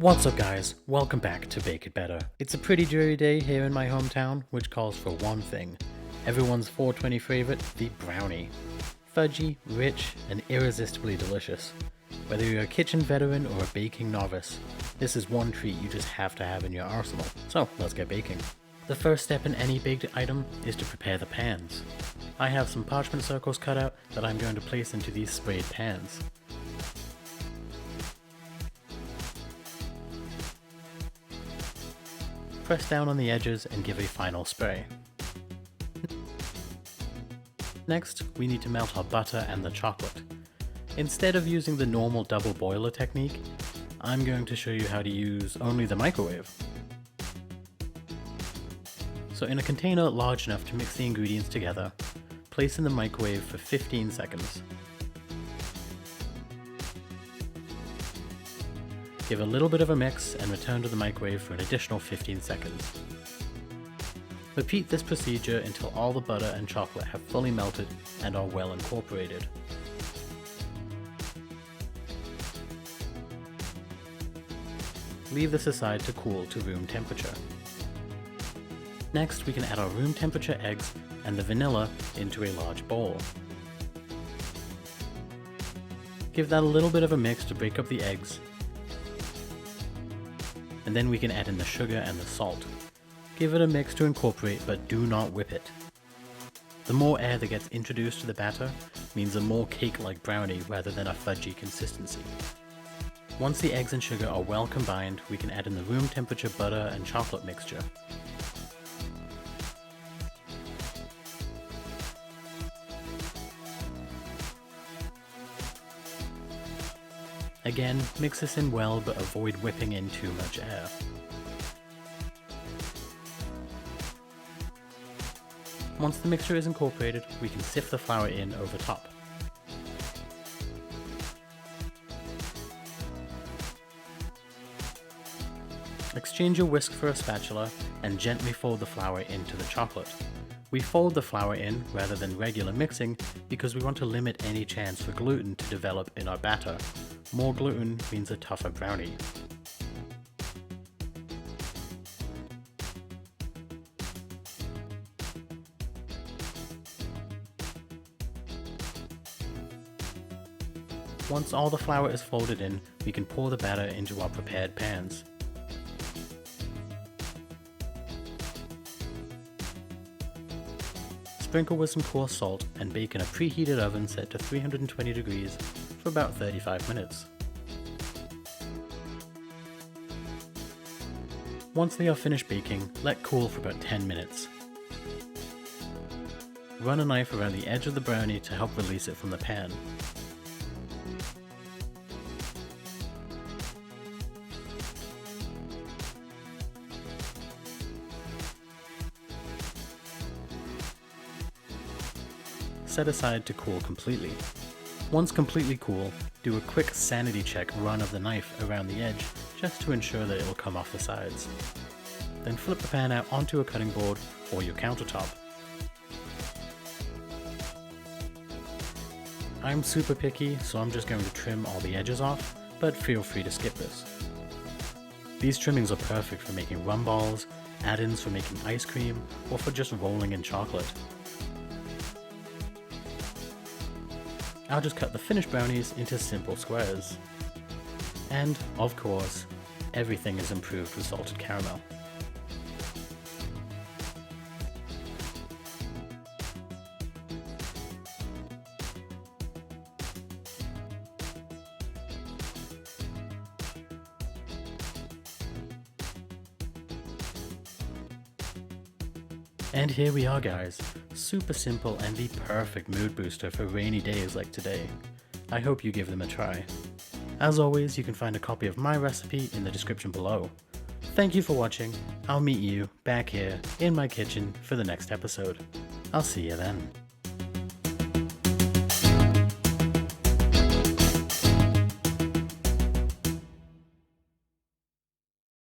What's up guys, welcome back to Bake It Better. It's a pretty dreary day here in my hometown, which calls for one thing. Everyone's 420 favorite, the brownie. Fudgy, rich, and irresistibly delicious. Whether you're a kitchen veteran or a baking novice, this is one treat you just have to have in your arsenal. So let's get baking. The first step in any baked item is to prepare the pans. I have some parchment circles cut out that I'm going to place into these sprayed pans. Press down on the edges and give a final spray. Next, we need to melt our butter and the chocolate. Instead of using the normal double boiler technique, I'm going to show you how to use only the microwave. So in a container large enough to mix the ingredients together, place in the microwave for 15 seconds. Give a little bit of a mix and return to the microwave for an additional 15 seconds. Repeat this procedure until all the butter and chocolate have fully melted and are well incorporated. Leave this aside to cool to room temperature. Next, we can add our room temperature eggs and the vanilla into a large bowl. Give that a little bit of a mix to break up the eggs, and then we can add in the sugar and the salt. Give it a mix to incorporate, but do not whip it. The more air that gets introduced to the batter means a more cake-like brownie rather than a fudgy consistency. Once the eggs and sugar are well combined, we can add in the room temperature butter and chocolate mixture. Again, mix this in well, but avoid whipping in too much air. Once the mixture is incorporated, we can sift the flour in over top. Exchange your whisk for a spatula and gently fold the flour into the chocolate. We fold the flour in rather than regular mixing because we want to limit any chance for gluten to develop in our batter. More gluten means a tougher brownie. Once all the flour is folded in, we can pour the batter into our prepared pans. Sprinkle with some coarse salt and bake in a preheated oven set to 320 degrees for about 35 minutes. Once they are finished baking, let cool for about 10 minutes. Run a knife around the edge of the brownie to help release it from the pan. Set aside to cool completely. Once completely cool, do a quick sanity check run of the knife around the edge just to ensure that it will come off the sides. Then flip the pan out onto a cutting board or your countertop. I'm super picky, so I'm just going to trim all the edges off, but feel free to skip this. These trimmings are perfect for making rum balls, add-ins for making ice cream, or for just rolling in chocolate. I'll just cut the finished brownies into simple squares. And, of course, everything is improved with salted caramel. And here we are guys, super simple and the perfect mood booster for rainy days like today. I hope you give them a try. As always, you can find a copy of my recipe in the description below. Thank you for watching. I'll meet you back here in my kitchen for the next episode. I'll see you then.